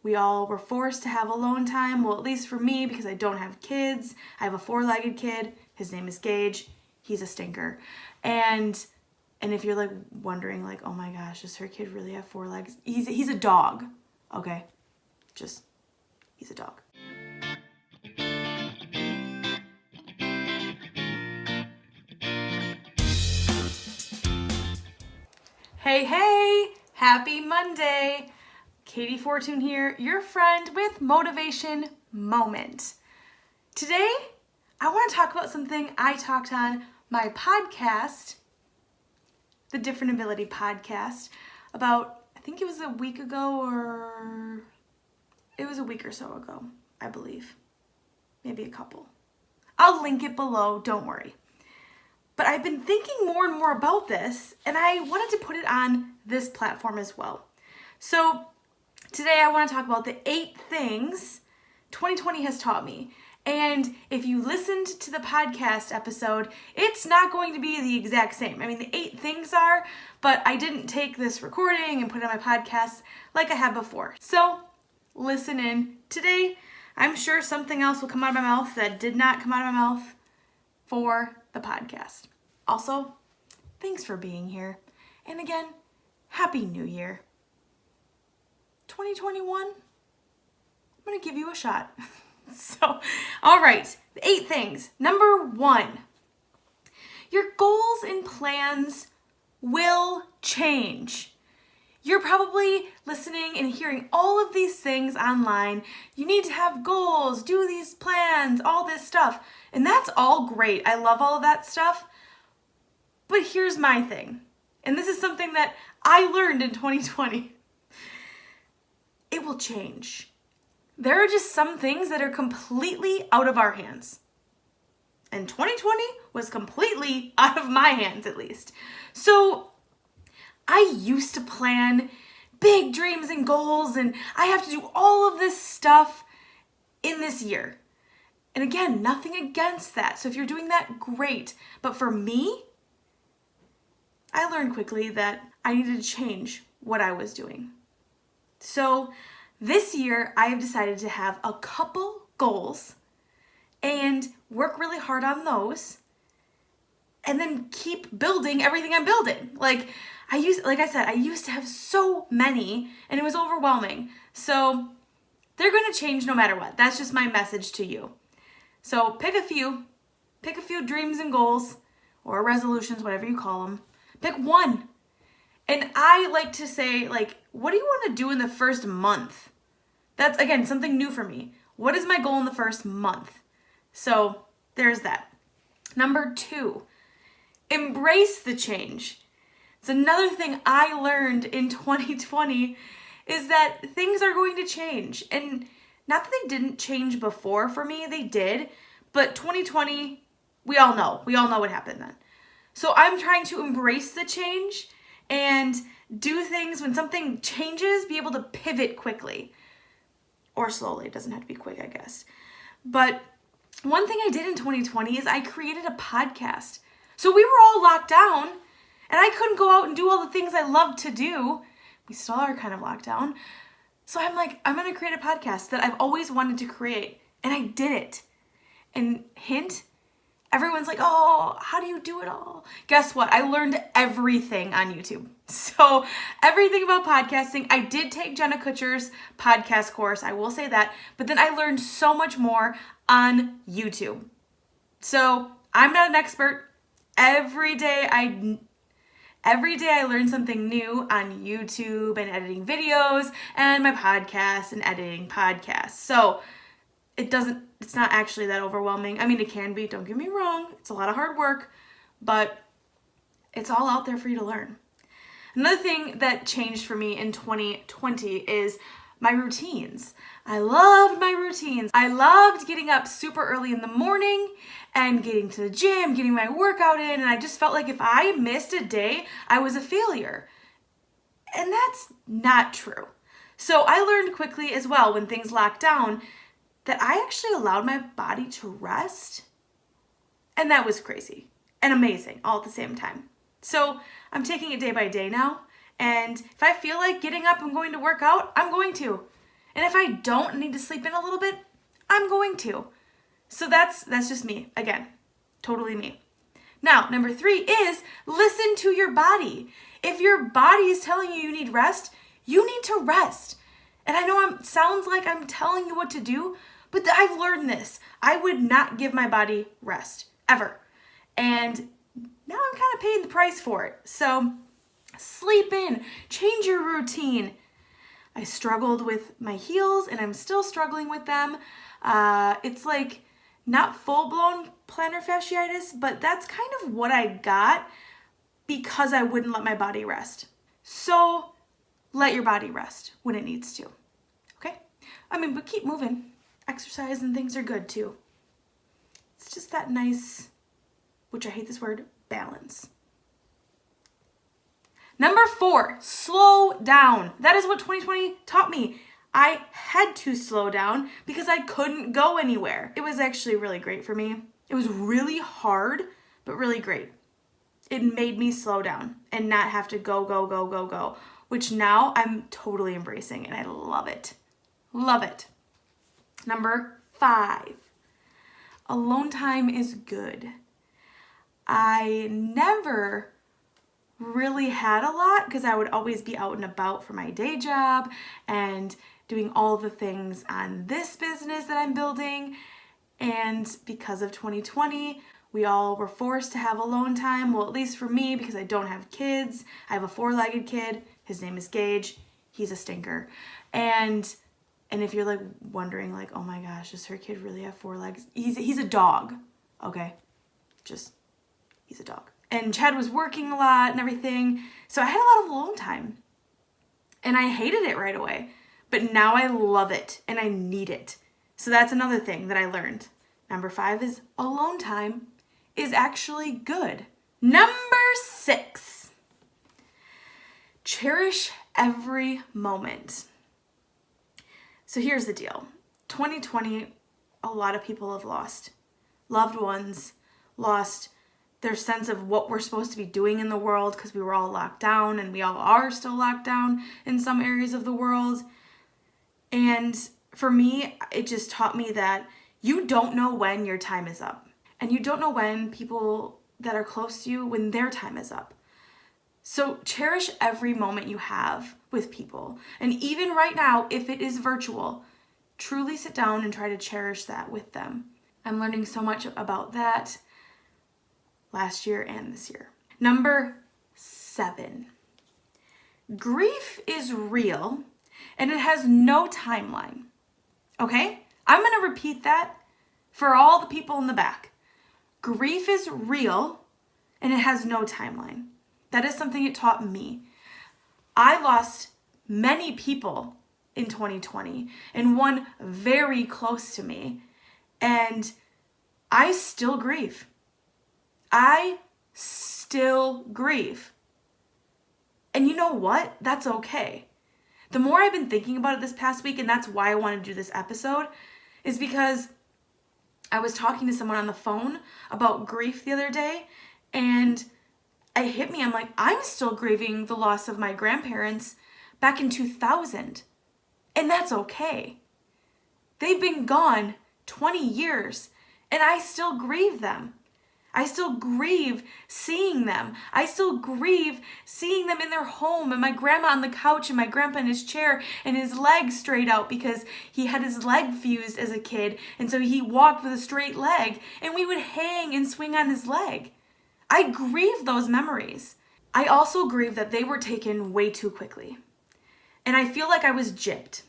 We all were forced to have alone time. Well, at least for me, because I don't have kids. I have a 4-legged kid. His name is Gage. He's a stinker. And if you're like wondering like, oh my gosh, does her kid really have 4 legs? He's a dog. Okay. He's a dog. Hey, happy Monday. Katie Fortune here, your friend with Motivation Moment. Today, I want to talk about something I talked on my podcast, the Different Ability podcast, about, I think it was a week ago, or it was a week or so ago, I believe. Maybe a couple. I'll link it below, don't worry. But I've been thinking more and more about this, and I wanted to put it on this platform as well. So today I want to talk about the 8 things 2020 has taught me. And if you listened to the podcast episode, it's not going to be the exact same. I mean, the 8 things are, but I didn't take this recording and put it on my podcast like I have before. So listen in. Today, I'm sure something else will come out of my mouth that did not come out of my mouth for the podcast. Also, thanks for being here. And again, Happy New Year. 2021, I'm going to give you a shot. So, all right, the 8 things. Number 1, your goals and plans will change. You're probably listening and hearing all of these things online. You need to have goals, do these plans, all this stuff. And that's all great. I love all of that stuff. But here's my thing. And this is something that I learned in 2020. It will change. There are just some things that are completely out of our hands. And 2020 was completely out of my hands, at least. So I used to plan big dreams and goals, and I have to do all of this stuff in this year. And again, nothing against that. So if you're doing that, great. But for me, I learned quickly that I needed to change what I was doing. So this year, I have decided to have a couple goals and work really hard on those, and then keep building everything I'm building. Like I said, I used to have so many, and it was overwhelming. So they're going to change no matter what. That's just my message to you. So pick a few dreams and goals, or resolutions, whatever you call them. Pick one. And I like to say, like, what do you want to do in the first month? That's, again, something new for me. What is my goal in the first month? So there's that. Number 2, embrace the change. It's another thing I learned in 2020 is that things are going to change. And not that they didn't change before for me, they did. But 2020, we all know what happened then. So I'm trying to embrace the change and do things when something changes, be able to pivot quickly. Or slowly, it doesn't have to be quick, I guess. But one thing I did in 2020 is I created a podcast. So we were all locked down, and I couldn't go out and do all the things I love to do. We still are kind of locked down. So I'm like, I'm going to create a podcast that I've always wanted to create. And I did it. And hint, everyone's like, oh, how do you do it all? Guess what? I learned everything on YouTube. So everything about podcasting. I did take Jenna Kutcher's podcast course. I will say that. But then I learned so much more on YouTube. So I'm not an expert. Every day I learn something new on YouTube and editing videos and my podcast and editing podcasts. So it's not actually that overwhelming. I mean, it can be, don't get me wrong. It's a lot of hard work, but it's all out there for you to learn. Another thing that changed for me in 2020 is my routines. I loved my routines. I loved getting up super early in the morning and getting to the gym, getting my workout in, and I just felt like if I missed a day, I was a failure. And that's not true. So I learned quickly as well when things locked down that I actually allowed my body to rest. And that was crazy and amazing all at the same time. So I'm taking it day by day now. And if I feel like getting up and going to work out, I'm going to. And if I don't need to sleep in a little bit, I'm going to. So that's just me. Again, totally me. Now, number 3 is listen to your body. If your body is telling you need rest, you need to rest. And I know it sounds like I'm telling you what to do, but I've learned this. I would not give my body rest, ever. And now I'm kind of paying the price for it. So sleep in, change your routine. I struggled with my heels and I'm still struggling with them. It's like not full-blown plantar fasciitis, but that's kind of what I got because I wouldn't let my body rest. So let your body rest when it needs to, okay? But keep moving. Exercise and things are good too. It's just that nice, which I hate this word, balance. Number 4, slow down. That is what 2020 taught me. I had to slow down because I couldn't go anywhere. It was actually really great for me. It was really hard, but really great. It made me slow down and not have to go, which now I'm totally embracing and I love it. Love it. Number 5, alone time is good. I never really had a lot because I would always be out and about for my day job and doing all the things on this business that I'm building. And because of 2020, we all were forced to have alone time. Well, at least for me, because I don't have kids. I have a 4-legged kid. His name is Gage. He's a stinker. And if you're like wondering like, oh my gosh, does her kid really have 4 legs? He's a dog, okay? He's a dog. And Chad was working a lot and everything. So I had a lot of alone time. And I hated it right away. But now I love it and I need it. So that's another thing that I learned. Number 5 is alone time is actually good. Number 6, cherish every moment. So here's the deal. 2020, a lot of people have lost loved ones, lost their sense of what we're supposed to be doing in the world because we were all locked down and we all are still locked down in some areas of the world. And for me, it just taught me that you don't know when your time is up. And you don't know when people that are close to you, when their time is up. So cherish every moment you have with people. And even right now, if it is virtual, truly sit down and try to cherish that with them. I'm learning so much about that last year and this year. Number 7, grief is real and it has no timeline. Okay? I'm going to repeat that for all the people in the back. Grief is real and it has no timeline. That is something it taught me. I lost many people in 2020 and one very close to me, and I still grieve. I still grieve. And you know what? That's okay. The more I've been thinking about it this past week, and that's why I want to do this episode, is because I was talking to someone on the phone about grief the other day, and it hit me. I'm like, I'm still grieving the loss of my grandparents back in 2000, and that's okay. They've been gone 20 years, and I still grieve them. I still grieve seeing them. I still grieve seeing them in their home and my grandma on the couch and my grandpa in his chair and his leg straight out because he had his leg fused as a kid, and so he walked with a straight leg and we would hang and swing on his leg. I grieve those memories. I also grieve that they were taken way too quickly. And I feel like I was gypped.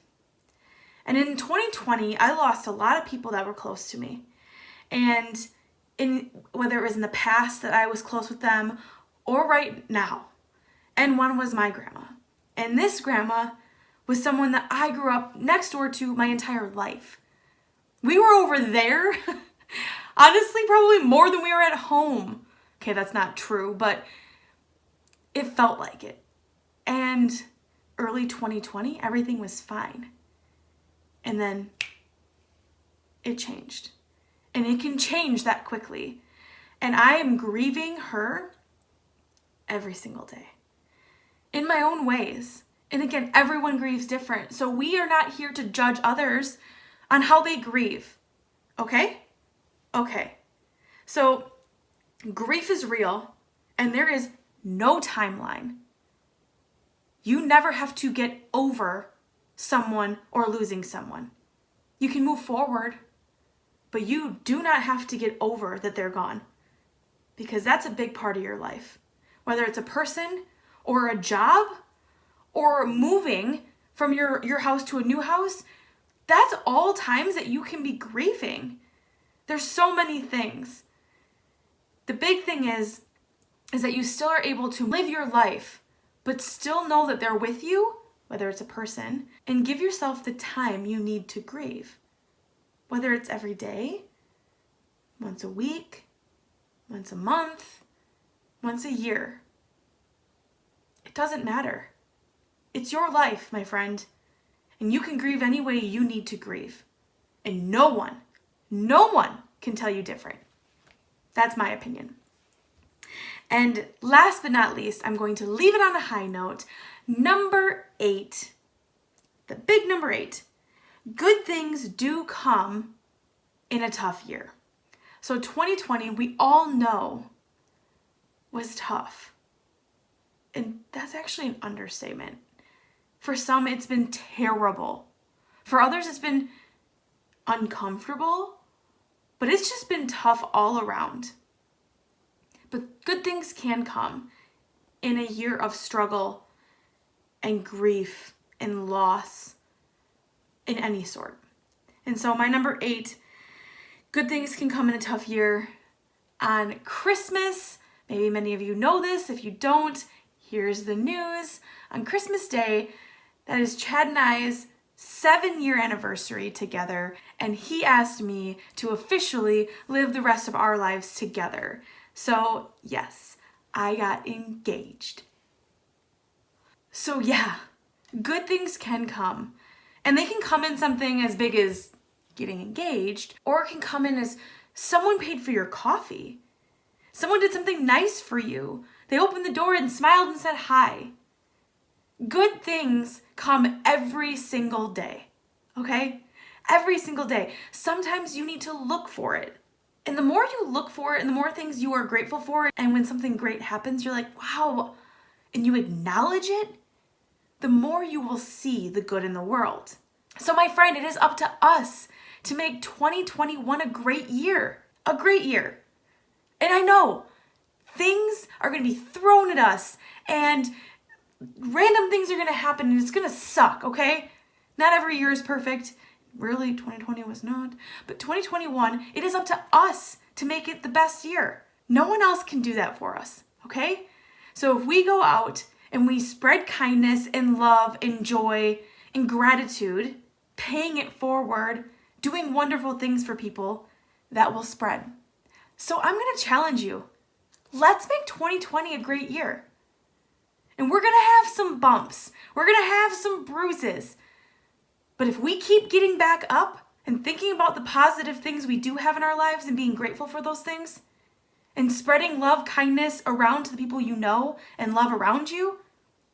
And in 2020, I lost a lot of people that were close to me. And whether it was in the past that I was close with them or right now. And one was my grandma. And this grandma was someone that I grew up next door to my entire life. We were over there, honestly, probably more than we were at home. Okay, that's not true, but it felt like it. And early 2020, everything was fine. And then it changed. And it can change that quickly. And I am grieving her every single day in my own ways. And again, everyone grieves different. So we are not here to judge others on how they grieve. Okay? Okay. So grief is real and there is no timeline. You never have to get over someone or losing someone. You can move forward, but you do not have to get over that they're gone, because that's a big part of your life. Whether it's a person or a job or moving from your house to a new house, that's all times that you can be grieving. There's so many things. The big thing is that you still are able to live your life, but still know that they're with you, whether it's a person, and give yourself the time you need to grieve. Whether it's every day, once a week, once a month, once a year. It doesn't matter. It's your life, my friend, and you can grieve any way you need to grieve. And no one can tell you different. That's my opinion. And last but not least, I'm going to leave it on a high note. Number 8, the big number 8, good things do come in a tough year. So 2020, we all know, was tough. And that's actually an understatement. For some, it's been terrible. For others, it's been uncomfortable, but it's just been tough all around. But good things can come in a year of struggle and grief and loss in any sort. And so my number 8, good things can come in a tough year. On Christmas, maybe many of you know this. If you don't, here's the news. On Christmas Day, that is Chad and I's 7-year anniversary together, and he asked me to officially live the rest of our lives together. So yes, I got engaged. So yeah, good things can come. And they can come in something as big as getting engaged, or it can come in as someone paid for your coffee. Someone did something nice for you. They opened the door and smiled and said hi. Good things come every single day, okay? Every single day. Sometimes you need to look for it. And the more you look for it and the more things you are grateful for, and when something great happens, you're like, wow, and you acknowledge it, the more you will see the good in the world. So my friend, it is up to us to make 2021 a great year. A great year. And I know things are going to be thrown at us and random things are going to happen and it's going to suck, okay? Not every year is perfect. Really, 2020 was not. But 2021, it is up to us to make it the best year. No one else can do that for us, okay? So if we go out and we spread kindness and love and joy and gratitude, paying it forward, doing wonderful things for people, that will spread. So I'm going to challenge you. Let's make 2020 a great year. And we're going to have some bumps. We're going to have some bruises. But if we keep getting back up and thinking about the positive things we do have in our lives and being grateful for those things, and spreading love, kindness around to the people you know and love around you,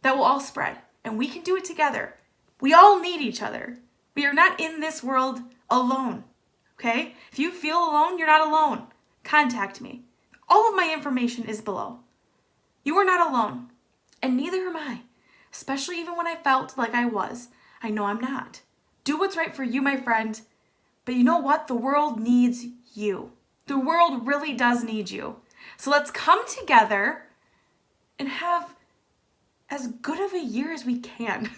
that will all spread. And we can do it together. We all need each other. We are not in this world alone, okay? If you feel alone, you're not alone. Contact me. All of my information is below. You are not alone, and neither am I, especially even when I felt like I was. I know I'm not. Do what's right for you, my friend. But you know what? The world needs you. The world really does need you. So let's come together and have as good of a year as we can.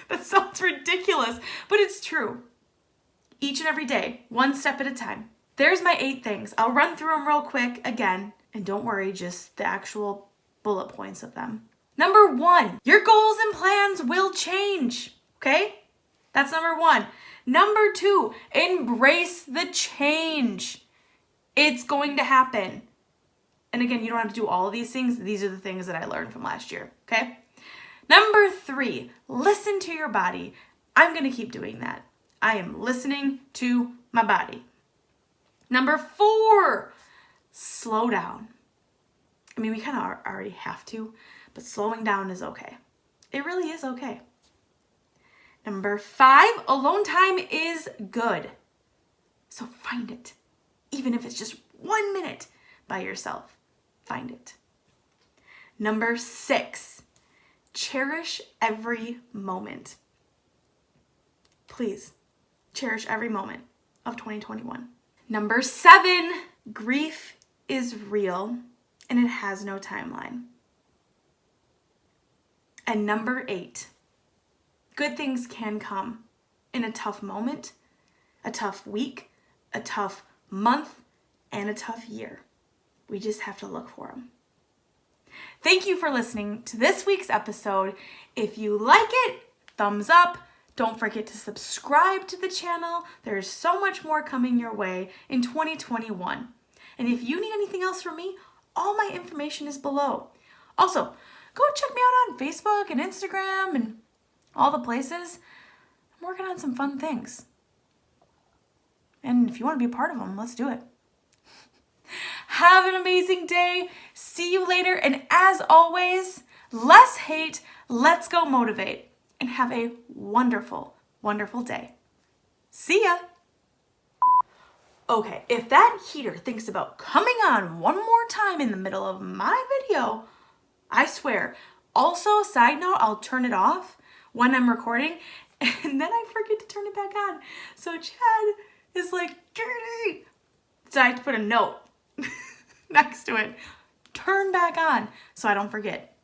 That sounds ridiculous, but it's true. Each and every day, one step at a time. There's my 8 things. I'll run through them real quick again. And don't worry, just the actual bullet points of them. Number 1, your goals and plans will change. Okay? That's number 1. Number 2, embrace the change. It's going to happen. And again, you don't have to do all of these things. These are the things that I learned from last year. Okay? Number 3, listen to your body. I'm going to keep doing that. I am listening to my body. Number 4, slow down. I mean, we kind of already have to, but slowing down is okay. It really is okay. Number 5, alone time is good. So find it. Even if it's just 1 minute by yourself, find it. Number 6, cherish every moment. Please, cherish every moment of 2021. Number 7, grief is real and it has no timeline. And number 8, good things can come in a tough moment, a tough week, a tough month, and a tough year. We just have to look for them. Thank you for listening to this week's episode. If you like it, thumbs up. Don't forget to subscribe to the channel. There's so much more coming your way in 2021. And if you need anything else from me, all my information is below. Also, go check me out on Facebook and Instagram and all the places. I'm working on some fun things. And if you want to be a part of them, let's do it. Have an amazing day. See you later. And as always, less hate, let's go motivate. And have a wonderful, wonderful day. See ya. Okay, if that heater thinks about coming on one more time in the middle of my video, I swear. Also, side note, I'll turn it off when I'm recording and then I forget to turn it back on. So Chad is like, Katie. So I have to put a note next to it. Turn back on so I don't forget.